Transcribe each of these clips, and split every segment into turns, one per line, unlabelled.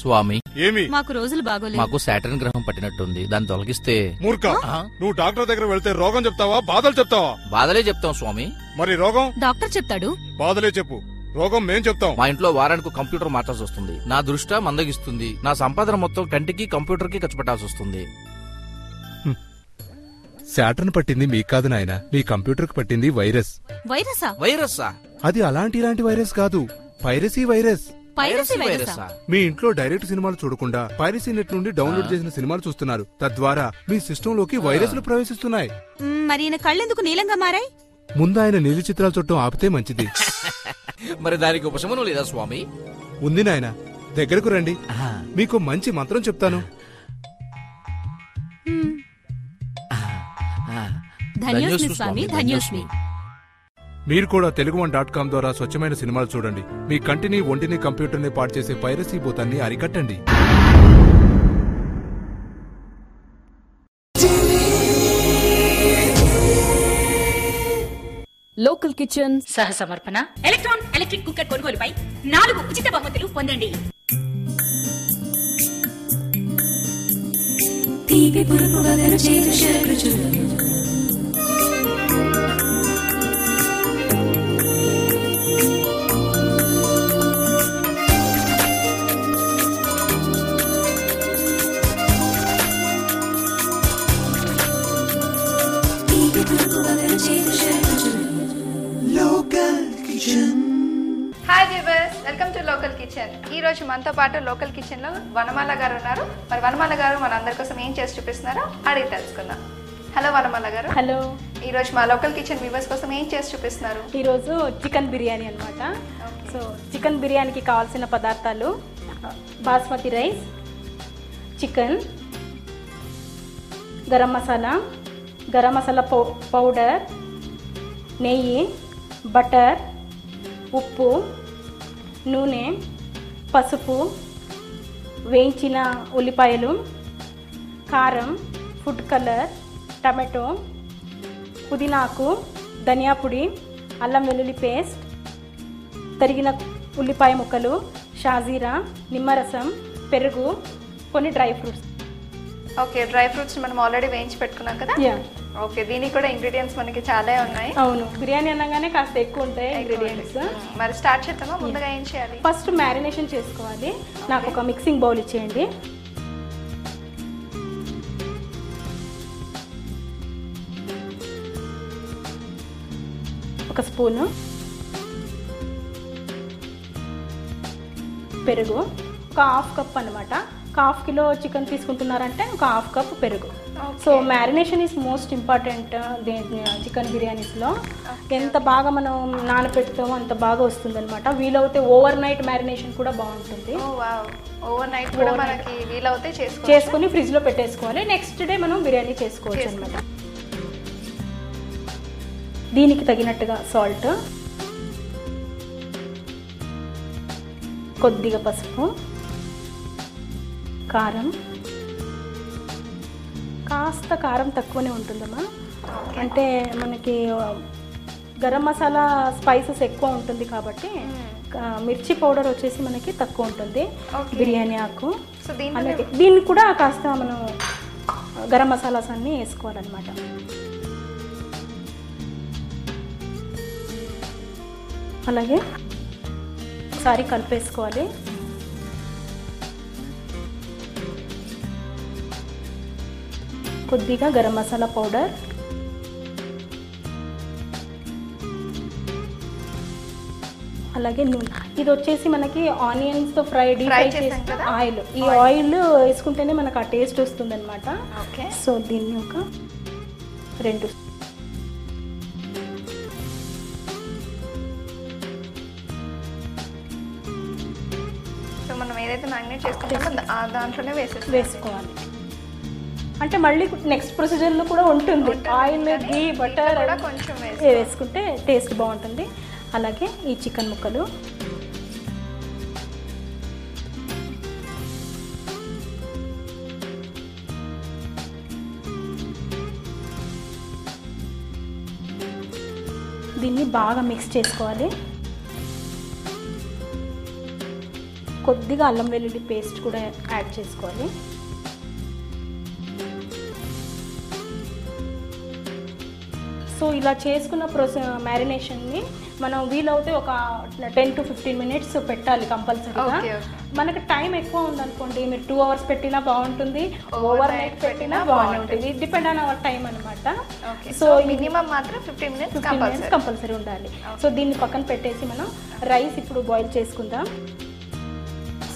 స్వామి
ఏమి
మాకు రోజులు బాగోలేదు.
మాకు సాటర్న్ గ్రహం పట్టినట్టుంది, దాన్ని తొలగిస్తే.
మూర్ఖ, నువ్వు డాక్టర్ దగ్గర వెళ్తే రోగం చెప్తావా బాధలు చెప్తావా?
బాధలే చెప్తాం స్వామి.
మరి రోగం?
డాక్టర్ చెప్తాడు.
బాధలే చెప్పు, రోగం మేం చెప్తాం.
మా ఇంట్లో వారానికి కంప్యూటర్ మార్చాల్సి వస్తుంది. నా దృష్టి మందగిస్తుంది. నా సంపాదన మొత్తం కంటికి కంప్యూటర్ కి ఖర్చు పెట్టాల్సి వస్తుంది.
శాటర్న్ పట్టింది మీకు కాదు నాయన, మీ కంప్యూటర్ కి పట్టింది వైరస్.
వైరసా?
వైరస్సా?
అది ఇలాంటి వైరస్ కాదు, పైరసీ వైరస్.
పైరసీ వైరసా?
మీ ఇంట్లో డైరెక్ట్ సినిమాలు చూడకుండా పైరసీ నెట్ నుండి డౌన్లోడ్ చేసిన సినిమాలు చూస్తున్నారు. తద్వారా మీ సిస్టమ్ లోకి వైరస్లు ప్రవేశిస్తున్నాయి.
మరి ఈయన కళ్ళెందుకు నీలంగా మారాయి?
ముందు ఆయన నీలి చిత్రాలు చుట్టం ఆపితే మంచిది.
మరి దానికి ఉపశమనం లేదా స్వామి?
ఉంది నాయన, దగ్గరకు రండి, మీకు మంచి మంత్రం చెప్తాను.
ధన్యోస్మి స్వామి, ధన్యోస్మి.
మీరు కూడా తెలుగు1.com ద్వారా స్వచ్ఛమైన సినిమాలు చూడండి. మీ కంటిని, ఒంటిని, కంప్యూటర్ని పాడు చేసే పైరసీ భూతాన్ని అరికట్టండి.
లోకల్ కిచెన్
సహ సమర్పణ ఎలక్ట్రాన్ ఎలక్ట్రిక్ కుక్కర్ కొనుగోలుపై 4 ఉచిత బహుమతులు పొందండి.
Hi viewers, welcome to local kitchen. ఈ రోజు మనతో పాటు లోకల్ కిచెన్ లో వనమాల గారు ఉన్నారు. మరి వనమాల గారు మన అందరి కోసం ఏం చేసి చూపిస్తున్నారో అడిగి తెలుసుకుందాం. హలో వనమాల గారు.
హలో.
ఈ రోజు మా లోకల్ కిచెన్ వ్యూవర్స్ కోసం ఏం చేసి చూపిస్తున్నారు?
ఈ రోజు చికెన్ బిర్యానీ అన్నమాట. సో చికెన్ బిర్యానీకి కావాల్సిన పదార్థాలు: basmati rice, chicken, garam masala powder, నెయ్యి, బటర్, ఉప్పు, నూనె, పసుపు, వేయించిన ఉల్లిపాయలు, కారం, ఫుడ్ కలర్, టమాటో, పుదీనాకు, ధనియా పొడి, అల్లం వెల్లుల్లి పేస్ట్, తరిగిన ఉల్లిపాయ ముక్కలు, షాజీరా, నిమ్మరసం, పెరుగు, కొన్ని dry fruits.
Okay, dry fruits మనం ఆల్రెడీ వేయించి పెట్టుకున్నాం కదా. ఓకే, దీనికి కూడా ఇంగ్రీడియంట్స్ మనకి చాలా ఉన్నాయి.
అవును, బిర్యానీ అనగానే కాస్త ఎక్కువ ఉంటాయి ఇంగ్రీడియంట్స్.
మరి స్టార్ట్ చేద్దామా? ముందుగా ఏం చేయాలి?
ఫస్ట్ మ్యారినేషన్ చేసుకోవాలి. నాకు ఒక మిక్సింగ్ బౌల్ ఇచ్చేయండి. ఒక స్పూను పెరుగు, ఒక హాఫ్ కప్ అనమాట. 1/2 కిలో చికెన్ తీసుకుంటున్నారంటే ఒక 1/2 కప్ పెరుగు. So marination is most important chicken బిర్యానీస్లో. ఎంత బాగా మనం నానబెడతామో అంత బాగా వస్తుంది అనమాట. వీలవుతే ఓవర్ నైట్ మ్యారినేషన్ కూడా బాగుంటుంది.
ఓవర్ నైట్ కూడా మనకి వీలవుతే
చేసుకుని ఫ్రిడ్జ్లో పెట్టేసుకోవాలి. నెక్స్ట్ డే మనం బిర్యానీ చేసుకోవచ్చు అనమాట. దీనికి తగినట్టుగా సాల్ట్, కొద్దిగా పసుపు, కారం, కాస్త కారం తక్కువనే ఉంటుందమ్మా. అంటే మనకి గరం మసాలా స్పైసెస్ ఎక్కువ ఉంటుంది కాబట్టి మిర్చి పౌడర్ వచ్చేసి మనకి తక్కువ ఉంటుంది. బిర్యానీ ఆకు, అలాగే దీన్ని కూడా కాస్త మనం గరం మసాలాస్ అన్నీ వేసుకోవాలన్నమాట. అలాగే ఒకసారి కలిపేసుకోవాలి. కొద్దిగా గరం మసాలా పౌడర్, అలాగే నూనె. ఇది వచ్చేసి మనకి ఆనియన్స్ తో డీప్ ఫ్రై చేసిన ఆయిల్. ఈ ఆయిల్ వేసుకుంటేనే మనకు ఆ టేస్ట్ వస్తుంది అనమాట. సో దీన్ని ఒక 2
మనం ఏదైతే మ్యారినేట్ చేసుకుంటామో దాంట్లోనే వేసుకోవాలి.
అంటే మళ్ళీ నెక్స్ట్ ప్రొసీజర్లో కూడా ఉంటుంది. ఆయిల్, ఘీ, బటర్
కొంచెం
వేసుకుంటే టేస్ట్ బాగుంటుంది. అలాగే ఈ చికెన్ ముక్కలు, దీన్ని బాగా మిక్స్ చేసుకోవాలి. కొద్దిగా అల్లం వెల్లుల్లి పేస్ట్ కూడా యాడ్ చేసుకోవాలి. సో ఇలా చేసుకున్న మ్యారినేషన్ని మనం వీలవుతే ఒక 10 to 15 minutes పెట్టాలి కంపల్సరీగా. మనకి టైం ఎక్కువ ఉందనుకోండి, మీరు 2 hours పెట్టినా బాగుంటుంది, ఓవర్ నైట్ పెట్టినా బాగుంటుంది. It depend on hour time అనమాట.
సో మినిమం మాత్రం 15 minutes
కంపల్సరీ ఉండాలి. సో దీన్ని పక్కన పెట్టేసి మనం రైస్ ఇప్పుడు బాయిల్ చేసుకుందాం.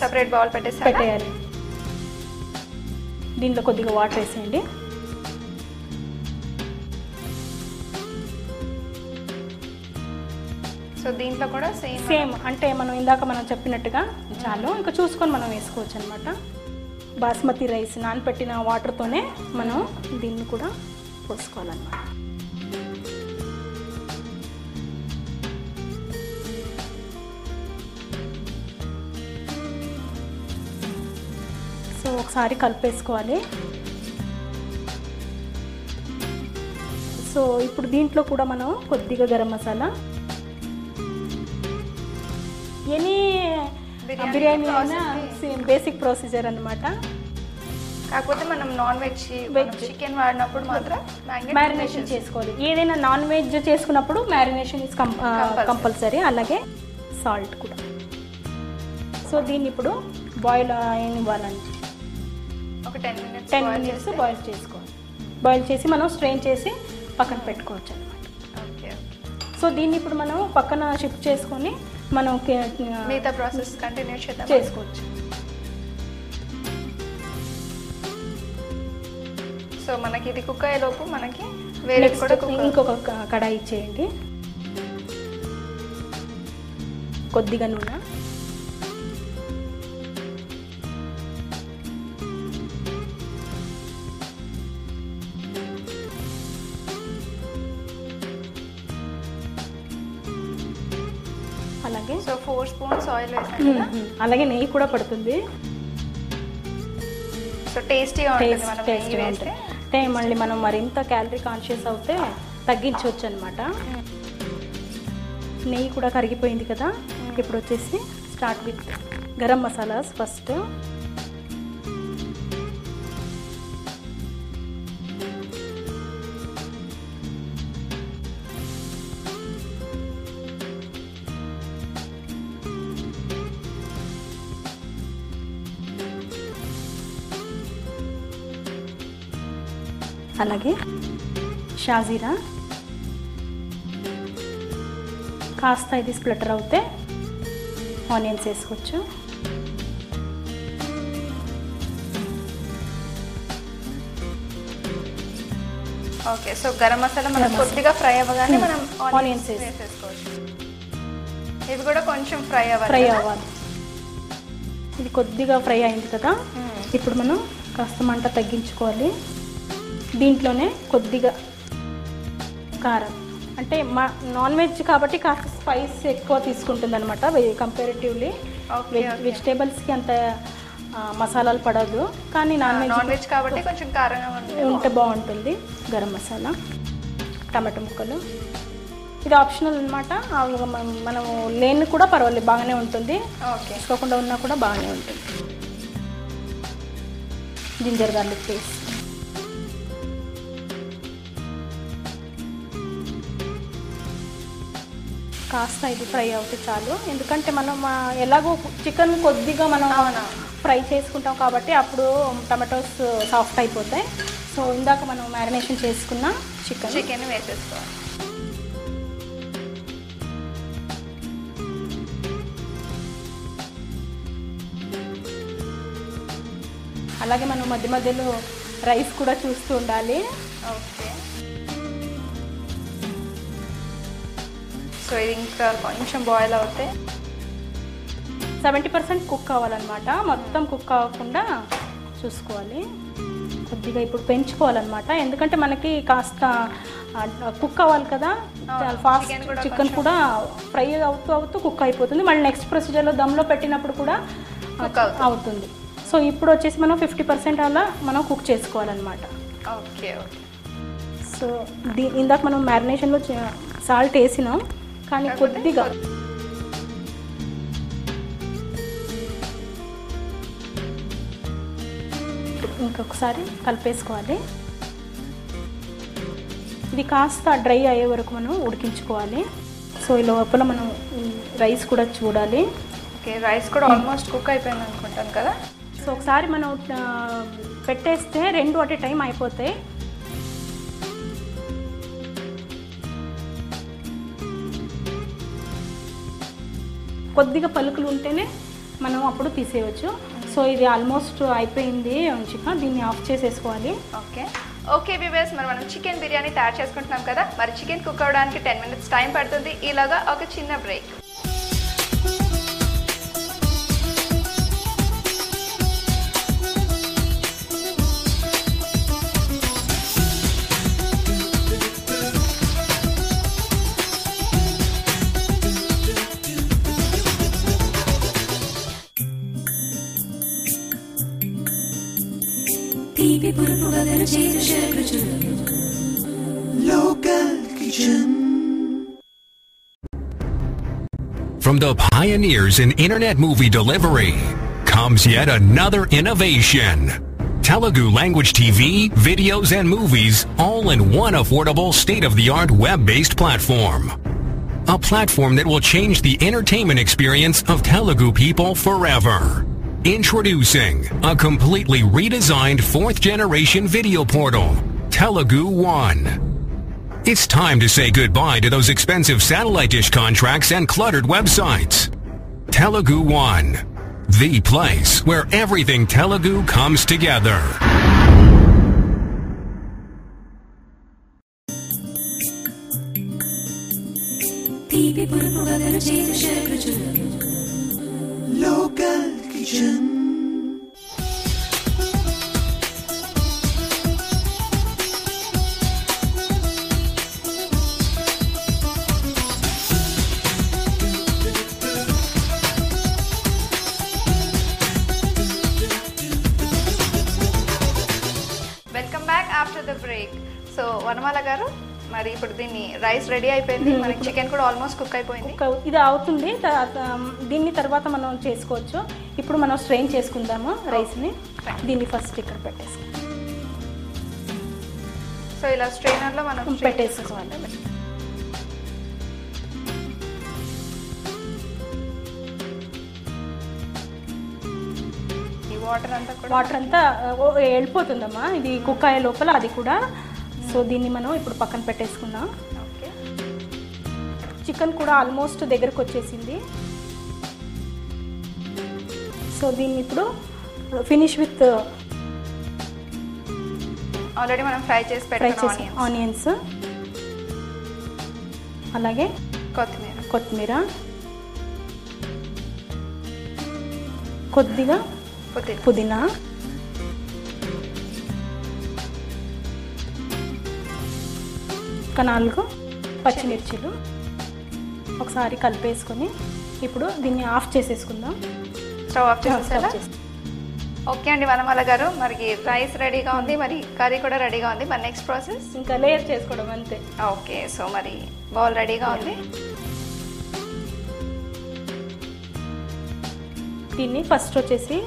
సెపరేట్ బౌల్
పెట్టేయాలి. దీంట్లో కొద్దిగా వాటర్ వేసేయండి.
సో దీంట్లో కూడా
సేమ్ అంటే మనం ఇందాక మనం చెప్పినట్టుగా చాలు, ఇంకా చూసుకొని మనం వేసుకోవచ్చు అనమాట. బాస్మతి రైస్ నానపెట్టిన వాటర్తోనే మనం దీన్ని కూడా పోసుకోవాలన్నమాట. సో ఒకసారి కలిపేసుకోవాలి. సో ఇప్పుడు దీంట్లో కూడా మనం కొద్దిగా గరం మసాలా, ఎనీ బిర్యానీ అయినా సేమ్ బేసిక్ ప్రొసీజర్ అన్నమాట.
కాకపోతే మనం నాన్ వెజ్ చికెన్ వాడినప్పుడు మాత్రం
మ్యారినేషన్ చేసుకోవాలి. ఏదైనా నాన్ వెజ్ చేసుకున్నప్పుడు మ్యారినేషన్ ఇస్ కంపల్సరీ. అలాగే సాల్ట్ కూడా. సో దీన్ని ఇప్పుడు బాయిల్ అవ్వాలండి.
ఒక 10
minutes బాయిల్ చేసుకోవాలి. బాయిల్ చేసి మనం స్ట్రెయిన్ చేసి పక్కన పెట్టుకోవచ్చు అనమాట. సో దీన్ని ఇప్పుడు మనం పక్కన షిఫ్ట్ చేసుకొని మనం
మిగతా ప్రాసెస్ కంటిన్యూ
చేసుకోవచ్చు.
సో మనకి ఇది కుక్ అయ్యేలోపు మనకి వేరే కూడా
ఇంకొక కడాయి ఇచ్చేయండి. కొద్దిగా నూనె, అలాగే
4 spoons ఆయిల్ వేసాను.
అలాగే నెయ్యి కూడా పడుతుంది.
సో టేస్టీగా ఉంటుంది.
అంటే మళ్ళీ మనం మరింత క్యాలరీ కాన్షియస్ అవుతే తగ్గించవచ్చు అనమాట. నెయ్యి కూడా కరిగిపోయింది కదా. ఇప్పుడు వచ్చేసి start with garam masalas. First అలాగే షాజీరా, కాస్త ఇది స్ప్లిటర్ అవుతే ఆనియన్స్ వేసుకోవచ్చు.
ఓకే. సో గరం మసాలా మనం కొద్దిగా ఫ్రై అవ్వగానే మనం ఆనియన్స్ వేసేసుకోవచ్చు. ఇవి కూడా కొంచెం ఫ్రై అవ్వాలి.
ఇది కొద్దిగా ఫ్రై అయింది కదా. ఇప్పుడు మనం కాస్త మంట తగ్గించుకోవాలి. దీంట్లోనే కొద్దిగా కారం, అంటే నాన్ వెజ్ కాబట్టి కాస్త స్పైస్ ఎక్కువ తీసుకుంటుంది అనమాట కంపారిటివ్లీ. వెజిటేబుల్స్కి అంత మసాలాలు పడదు, కానీ నాన్
వెజ్ కాబట్టి కొంచెం కారంగా
ఉంటే బాగుంటుంది. గరం మసాలా, టమాటో ముక్కలు, ఇది ఆప్షనల్ అనమాట. మనం లేని కూడా పర్వాలేదు, బాగానే ఉంటుంది. తీసుకోకుండా ఉన్నా కూడా బాగానే ఉంటుంది. జింజర్ గార్లిక్ పేస్ట్, కాస్త ఇది ఫ్రై అవుతే చాలు. ఎందుకంటే మనం ఎలాగో చికెన్ కొద్దిగా మనం ఫ్రై చేసుకుంటాం కాబట్టి అప్పుడు టమాటోస్ సాఫ్ట్ అయిపోతాయి. సో ఇందాక మనం మ్యారినేషన్ చేసుకున్న చికెన్
వేసేసుకోవాలి.
అలాగే మనం మధ్య మధ్యలో రైస్ కూడా చూస్తూ ఉండాలి.
ఓకే. సో ఇది ఇంకా కొంచెం బాయిల్ అవుతే
70% కుక్ అవ్వాలన్నమాట. మొత్తం కుక్ అవ్వకుండా చూసుకోవాలి. కొద్దిగా ఇప్పుడు పెంచుకోవాలన్నమాట, ఎందుకంటే మనకి కాస్త కుక్ అవ్వాలి కదా. చాలా ఫాస్ట్ చికెన్ కూడా ఫ్రై అవుతూ కుక్ అయిపోతుంది. మళ్ళీ నెక్స్ట్ ప్రొసీజర్లో దమ్లో పెట్టినప్పుడు కూడా అవుతుంది. సో ఇప్పుడు వచ్చేసి మనం 50% అలా మనం కుక్ చేసుకోవాలన్నమాట.
ఓకే.
సో ఇందాక మనం మ్యారినేషన్లో సాల్ట్ వేసినాం, కానీ కొద్దిగా ఒకసారి కలిపేసుకోవాలి. ఇది కాస్త డ్రై అయ్యే వరకు మనం ఉడికించుకోవాలి. సో ఈ లోపల మనం రైస్ కూడా చూడాలి.
ఓకే, రైస్ కూడా ఆల్మోస్ట్ కుక్ అయిపోయింది అనుకుంటాను కదా.
సో ఒకసారి మనం పెట్టేస్తే 2 అట్ ఏ టైం అయిపోతాయి. కొద్దిగా పలుకులు ఉంటేనే మనం అప్పుడు తీసేయవచ్చు. సో ఇది ఆల్మోస్ట్ అయిపోయింది చికెన్, దీన్ని ఆఫ్ చేసేసుకోవాలి.
ఓకే వ్యూవర్స్, మరి మనం చికెన్ బిర్యానీ తయారు చేసుకుంటున్నాం కదా. మరి చికెన్ కుక్ అవడానికి 10 minutes టైం పడుతుంది. ఇలాగా ఒక చిన్న break.
Local Kitchen.
From the pioneers in internet movie delivery comes yet another innovation. Telugu language TV, videos and movies all in one affordable state-of-the-art web-based platform. A platform that will change the entertainment experience of Telugu people forever. Introducing a completely redesigned 4th generation video portal, Telugu One. It's time to say goodbye to those expensive satellite dish contracts and cluttered websites. Telugu One, the place where everything Telugu comes together.
Local Kitchen.
Welcome back after the break. So Vanamala garu, మరి ఇప్పుడు దీన్ని rice ready అయిపోయింది, మనకి chicken కూడా almost cook అయిపోయింది.
ఇది అవుతుంది, దీన్ని తర్వాత మనం చేసుకోవచ్చు. ఇప్పుడు మనం స్ట్రెయిన్ చేసుకుందాము రైస్ని. దీన్ని ఫస్ట్ ఇక్కడ పెట్టేసుకుందాం.
సో ఇలా స్ట్రెయినర్లో మనం
పెట్టేసుకోవాలి.
ఈ వాటర్
అంతా వెళ్ళిపోతుందమ్మా, ఇది కుక్ అయ్యే లోపల అది కూడా. సో దీన్ని మనం ఇప్పుడు పక్కన పెట్టేసుకుందాం.
ఓకే,
చికెన్ కూడా ఆల్మోస్ట్ దగ్గరకు వచ్చేసింది. సో దీన్ని ఇప్పుడు ఫినిష్ విత్
ఆల్రెడీ మనం ఫ్రై చేసి
ఆనియన్స్, అలాగే కొత్తిమీర, కొద్దిగా పుదీనా, ఒక 4 పచ్చిమిర్చిలు ఒకసారి కలిపేసుకొని ఇప్పుడు దీన్ని ఆఫ్ చేసేసుకుందాం.
Stove off చేసేసారా? ఓకే అండి వనమాల గారు, మరి రైస్ రెడీగా ఉంది, మరి కర్రీ కూడా రెడీగా ఉంది. మరి నెక్స్ట్ ప్రాసెస్
ఇంకా లేయర్ చేసుకోవడం అంతే.
ఓకే, సో మరి బౌల్ రెడీగా ఉంది.
దీన్ని ఫస్ట్ వచ్చేసి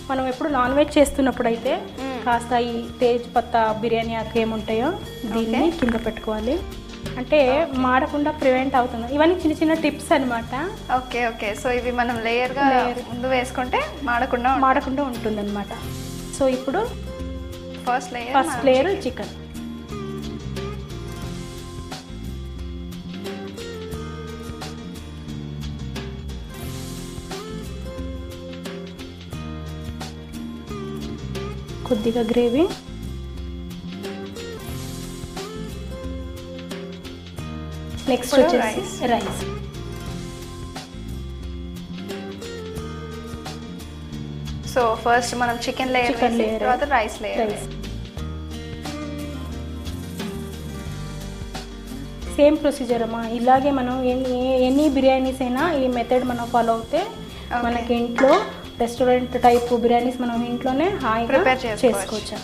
మనం ఎప్పుడు నాన్ వెజ్ చేస్తున్నప్పుడు అయితే కాస్త ఈ తేజ్ పత్తా, బిర్యానీ ఆకు ఏముంటాయో దీన్ని కింద పెట్టుకోవాలి. అంటే మాడకుండా ప్రివెంట్ అవుతుంది. ఇవన్నీ చిన్న చిన్న టిప్స్ అనమాట.
ఓకే ఓకే, సో ఇవి మనం లేయర్గా ముందు వేసుకుంటే మాడకుండా
ఉంటుంది అనమాట. సో ఇప్పుడు
ఫస్ట్
లేయర్ చికెన్. కొద్దిగా గ్రేవీ, నెక్స్ట్ వచ్చేసి రైస్.
సో ఫస్ట్ మనం చికెన్ లేయర్, తర్వాత రైస్ లేయర్.
సేమ్ ప్రొసీజర్ అమ్మా. ఇలాగే మనం ఎనీ బిర్యానీస్ అయినా ఈ మెథడ్ మనం ఫాలో అవుతే మనకి ఇంట్లో రెస్టారెంట్ టైప్ బిర్యానీస్ మనం ఇంట్లోనే హాయిగా చేసుకోవచ్చు.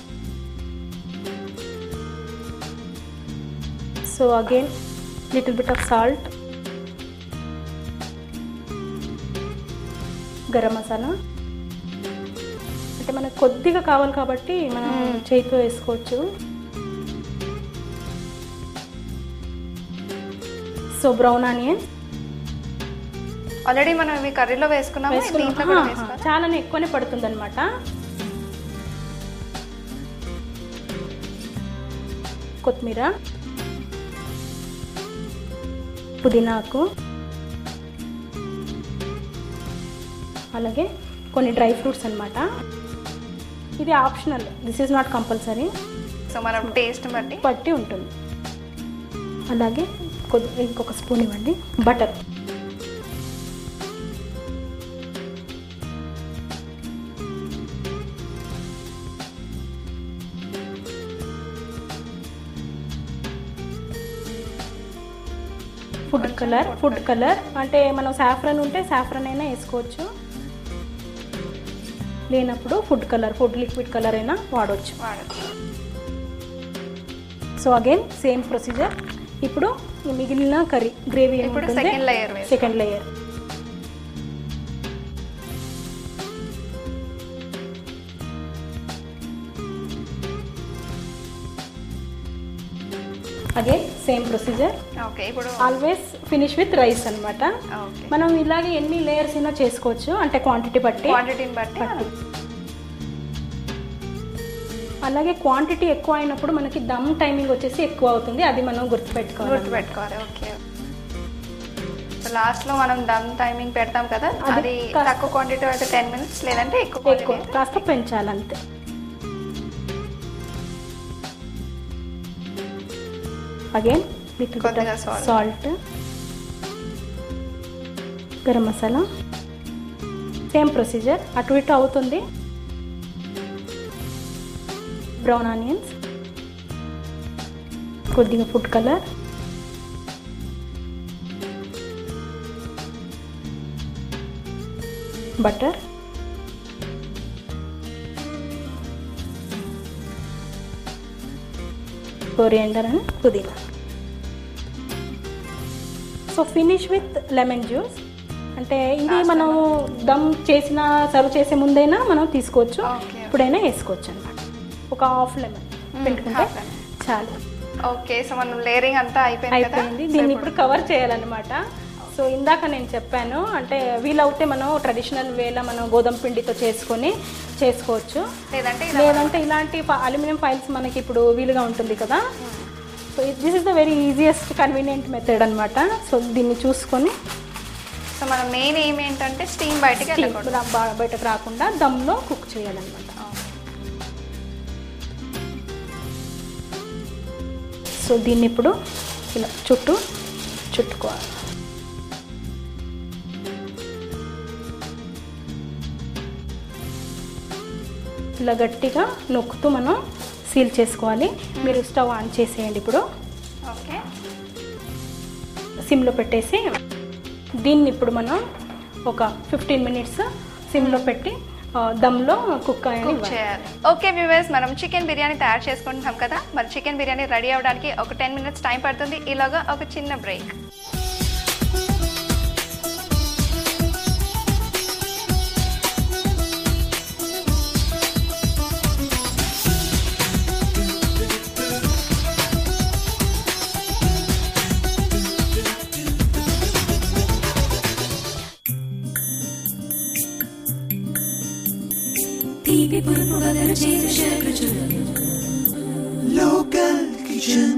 So again little bit of salt, garam masala, అంటే మనకు కొద్దిగా కావాలి కాబట్టి మనం చేతితో వేసుకోవచ్చు. సో బ్రౌన్ ఆనియన్
ఆల్రెడీ మనం ఇవి కర్రీలో వేసుకున్నాము, దీంట్లో కూడా వేసుకోవాలి.
చాలానే ఎక్కువనే పడుతుంది అనమాట. కొత్తిమీర, పుదీనాకు, అలాగే కొన్ని డ్రై ఫ్రూట్స్ అన్నమాట. ఇది optional, this is not compulsory.
So మనం టేస్ట్
బట్టి ఉంటుంది. అలాగే ఇంకొక స్పూన్ ఇవ్వండి బటర్. ఫుడ్ కలర్ అంటే మనం సాఫ్రన్ ఉంటే సాఫ్రన్ అయినా వేసుకోవచ్చు, లేనప్పుడు ఫుడ్ లిక్విడ్ కలర్ అయినా వాడవచ్చు. So again same procedure. ఇప్పుడు మిగిలిన gravy second layer. Again same procedure. Always finish with rice అన్నమాట. మనం ఇలాగే ఎన్ని లేయర్స్ అయినా చేసుకోవచ్చు, అంటే క్వాంటిటీని బట్టి. అలాగే క్వాంటిటీ ఎక్కువ అయినప్పుడు మనకి దమ్ టైమింగ్ వచ్చేసి ఎక్కువ అవుతుంది, అది మనం గుర్తుపెట్టుకోవాలి.
ఓకే, లాస్ట్ లో మనం దమ్ టైమింగ్ పెడతాం కదా, అది తక్కువ క్వాంటిటీ అయితే 10 minutes, లేదంటే ఎక్కువ
కాస్త పెంచాలంతే. Again salt, garam masala, same procedure, అటు ఇటు అవుతుంది. బ్రౌన్ ఆనియన్స్, కొద్దిగా food colour, butter, coriander and పుదీనా. So finish with lemon juice. అంటే ఇది మనం దమ్ సర్వ్ చేసే ముందైనా మనం తీసుకోవచ్చు, ఇప్పుడైనా వేసుకోవచ్చు అన్నమాట. ఒక హాఫ్ లెమన్ పెట్టుకుంటే చాలు.
ఓకే, సో మనం లేయరింగ్ అంతా అయిపోయింది.
దీన్ని ఇప్పుడు కవర్ చేయాలన్నమాట. సో ఇందాక నేను చెప్పాను, అంటే వీలవుతే మనం ట్రెడిషనల్ వేలో మనం గోధుమ పిండితో చేసుకోవచ్చు, లేదంటే ఇలాంటి అల్యూమినియం ఫైల్స్ మనకి ఇప్పుడు వీలుగా ఉంటుంది కదా. So this is the very easiest convenient method అనమాట. సో దీన్ని చూసుకొని,
సో మన మెయిన్ ఏం ఏంటంటే స్టీమ్
బయటకు రాకుండా దమ్లో కుక్ చేయాలన్నమాట. సో దీన్ని ఇప్పుడు ఇలా చుట్టుకోవాలి. ఇలా గట్టిగా నొక్కుతూ మనం సీల్ చేసుకోవాలి. మీరు స్టవ్ ఆన్ చేసేయండి ఇప్పుడు.
ఓకే,
సిమ్లో పెట్టేసి దీన్ని ఇప్పుడు మనం ఒక 15 minutes సిమ్లో పెట్టి దమ్లో కుక్
చేయాలి. ఓకే వ్యూవర్స్, మనం చికెన్ బిర్యానీ తయారు చేసుకుంటున్నాం కదా, మరి చికెన్ బిర్యానీ రెడీ అవ్వడానికి ఒక 10 minutes టైం పడుతుంది. ఇలాగా ఒక చిన్న break.
Local Kitchen.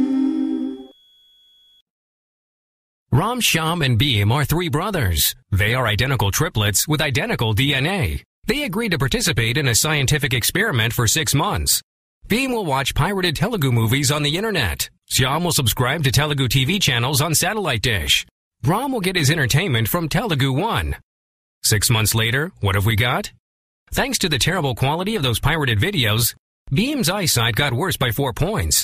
Ram, Shyam, and Beam are three brothers. They are identical triplets with identical DNA. They agreed to participate in a scientific experiment for 6 months. Beam will watch pirated Telugu movies on the internet. Shyam will subscribe to Telugu TV channels on satellite dish. Ram will get his entertainment from Telugu One. 6 months later, what have we got? Thanks to the terrible quality of those pirated videos, Beam's eyesight got worse by 4 points.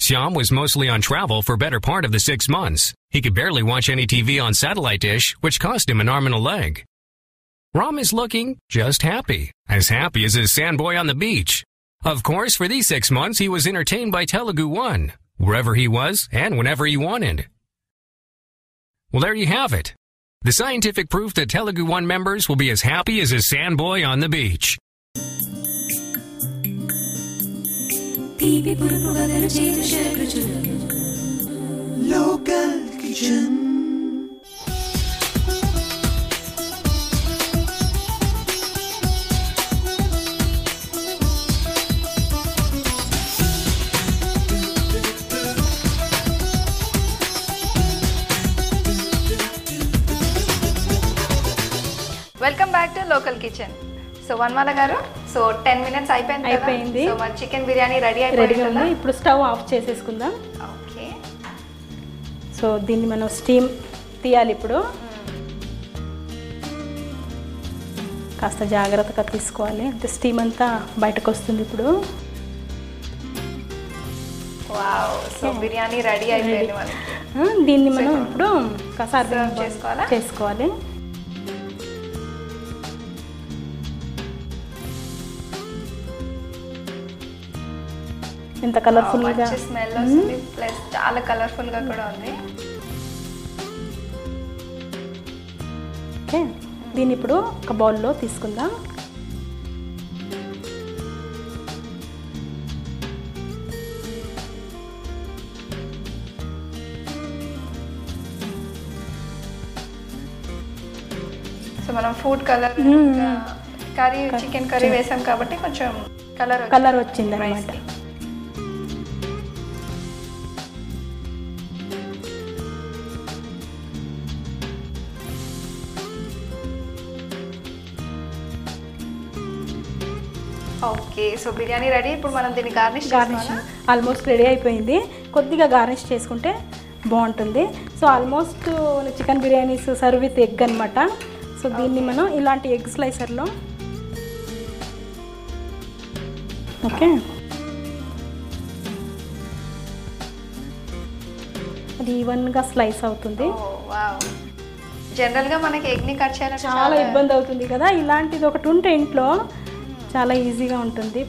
Shyam was mostly on travel for better part of the 6 months. He could barely watch any TV on satellite dish, which cost him an arm and a leg. Ram is looking just happy as his sandboy on the beach. Of course, for these 6 months, he was entertained by Telugu One, wherever he was and whenever he wanted. Well, there you have it. The scientific proof that Telugu One members will be as happy as a sandboy on the beach.
Local Kitchen.
Welcome back to local kitchen. So Vanamala garu, so 10 minutes అయిపోయింది.
అయిపోయింది.
So మన chicken biryani రెడీగా
రెడీగా ఉంది.
ఉంది.
ఇప్పుడు stove off చేసేసుకుందాం.
Okay.
So దీన్ని మనం స్టీమ్ తీయాలి. ఇప్పుడు కాస్త జాగ్రత్తగా తీసుకోవాలి, అంటే స్టీమ్ అంతా బయటకు వస్తుంది. ఇప్పుడు
వావ్, సో బిర్యానీ రెడీ అయిపోయింది మనకి.
దీన్ని మనం ఇప్పుడు కసార్
Serve చేసుకోవాలా?
చేసుకోవాలి. ఎంత కలర్ఫుల్ గా
మంచి స్మెల్ వస్తుంది, ప్లస్ చాలా కలర్ఫుల్ గా కూడా ఉంది.
ఓకే, దీన్ని ఇప్పుడు ఒక బౌల్లో తీసుకుందాం.
సో మనం food colour curry, chicken curry వేసాం కాబట్టి కొంచెం
కలర్ వచ్చింది అన్నమాట.
Okay, so biryani ready. ఇప్పుడు మనం దీన్ని గార్నిష్
ఆల్మోస్ట్ రెడీ అయిపోయింది. కొద్దిగా గార్నిష్ చేసుకుంటే బాగుంటుంది. So almost chicken biryanis serve with egg అనమాట. సో దీన్ని మనం ఇలాంటి ఎగ్ స్లైసర్లో ఓకే అది ఈవెన్గా స్లైస్ అవుతుంది.
జనరల్గా మనకి ఎగ్ని కట్ చేయాలంటే
చాలా ఇబ్బంది అవుతుంది కదా, ఇలాంటిది ఒకటి ఉంటే ఇంట్లో చాలా ఈజీగా ఉంటుంది.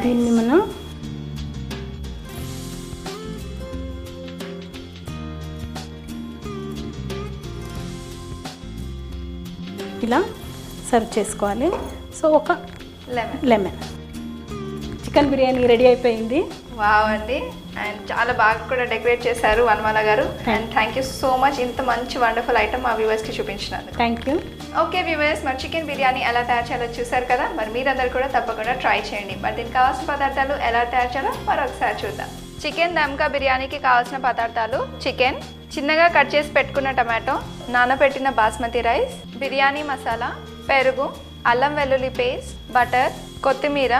దీన్ని మనం ఇలా సర్వ్ చేసుకోవాలి. సో ఒక లెమన్ చికెన్ బిర్యానీ రెడీ అయిపోయింది.
వావ్ అండి, అండ్ చాలా బాగా కూడా డెకరేట్ చేశారు Vanamala garu. And thank you so much, ఇంత మంచి వండర్ఫుల్ ఐటమ్ మా వ్యూవర్స్కి చూపించినందుకు.
Thank you.
ఓకే వ్యూవర్స్, మరి చికెన్ బిర్యానీ ఎలా తయారు చేయాలో చూసారు కదా. మరి మీరందరూ కూడా తప్పకుండా ట్రై చేయండి. మరి దీనికి కావాల్సిన పదార్థాలు ఎలా తయారు చేయాలో మరొకసారి చూద్దాం. చికెన్ దమ్కా బిర్యానీకి కావాల్సిన పదార్థాలు: చికెన్, చిన్నగా కట్ చేసి పెట్టుకున్న టమాటో, నానబెట్టిన బాస్మతి రైస్, బిర్యానీ మసాలా, పెరుగు, అల్లం వెల్లుల్లి పేస్ట్, బటర్, కొత్తిమీర,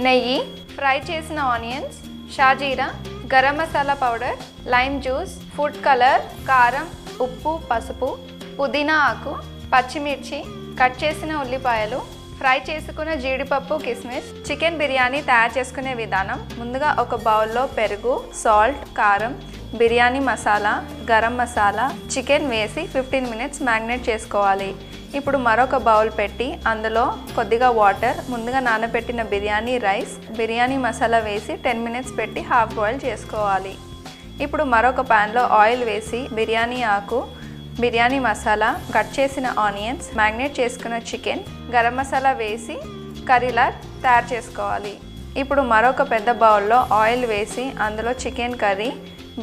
నెయ్యి, ఫ్రై చేసిన ఆనియన్స్, షాజీరా, garam masala powder, lime juice, food colour, కారం, ఉప్పు, పసుపు, పుదీనా ఆకు, పచ్చిమిర్చి, కట్ చేసిన ఉల్లిపాయలు, ఫ్రై చేసుకున్న జీడిపప్పు, కిస్మిస్. చికెన్ బిర్యానీ తయారు చేసుకునే విధానం: ముందుగా ఒక బౌల్లో పెరుగు, సాల్ట్, కారం, బిర్యానీ మసాలా, గరం మసాలా, చికెన్ వేసి 15 minutes మ్యారినేట్ చేసుకోవాలి. ఇప్పుడు మరొక బౌల్ పెట్టి అందులో కొద్దిగా వాటర్, ముందుగా నానబెట్టిన బిర్యానీ రైస్, బిర్యానీ మసాలా వేసి 10 minutes పెట్టి హాఫ్ బాయిల్ చేసుకోవాలి. ఇప్పుడు మరొక ప్యాన్లో ఆయిల్ వేసి బిర్యానీ ఆకు, బిర్యానీ మసాలా, కట్ చేసిన ఆనియన్స్, మ్యారినేట్ చేసుకున్న చికెన్, గరం మసాలా వేసి కర్రీలా తయారు చేసుకోవాలి. ఇప్పుడు మరొక పెద్ద బౌల్లో ఆయిల్ వేసి అందులో chicken curry,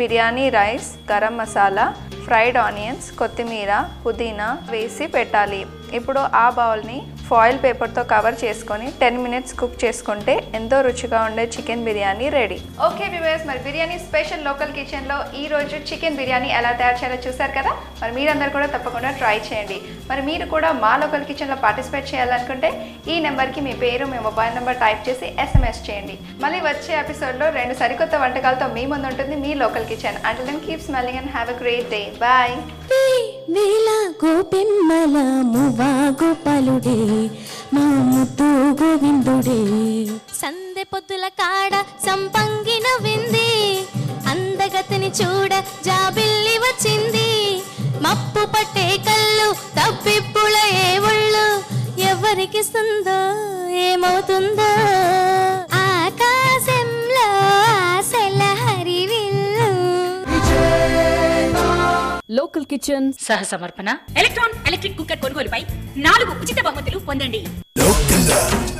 biryani rice, garam masala, fried onions, కొత్తిమీర, పుదీనా వేసి పెట్టాలి. ఇప్పుడు ఆ బౌల్ని ఫాయిల్ పేపర్తో కవర్ చేసుకొని 10 minutes కుక్ చేసుకుంటే ఎంతో రుచిగా ఉండే chicken biryani ready. Okay viewers, మరి బిర్యానీ స్పెషల్ లోకల్ కిచెన్లో ఈరోజు చికెన్ బిర్యానీ ఎలా తయారు చేయాలో చూసారు కదా. మరి మీరందరూ కూడా తప్పకుండా ట్రై చేయండి. మరి మీరు కూడా మా లోకల్ కిచెన్లో పార్టిసిపేట్ చేయాలనుకుంటే ఈ నెంబర్కి మీ పేరు, మీ మొబైల్ నెంబర్ టైప్ చేసి SMS చేయండి. మళ్ళీ వచ్చే ఎపిసోడ్లో 2 సరికొత్త వంటకాలతో మీ ముందు ఉంటుంది మీ local kitchen. Until then keep smiling and have a great day. Bye.
వేళ గోపెమ్మల మువ్వా గోపాలుడే మా ముద్దు గోవిందుడే. సందె పొద్దుల కాడ సంపంగిన వింది, అందగతిని చూడ జాబిల్లి వచ్చింది. మప్పు పట్టే కళ్ళు, తప్పిప్పుల ఏ ఒళ్ళు, ఎవరికి సుందో ఏమవుతుందో. ఆకాశంలో ఆశల హరివిల్లు.
లోకల్ కిచెన్
సహ సమర్పణ ఎలక్ట్రాన్ ఎలక్ట్రిక్ కుక్కర్ కొనుగోలుపై 4 ఉచిత బహుమతులు పొందండి.
Local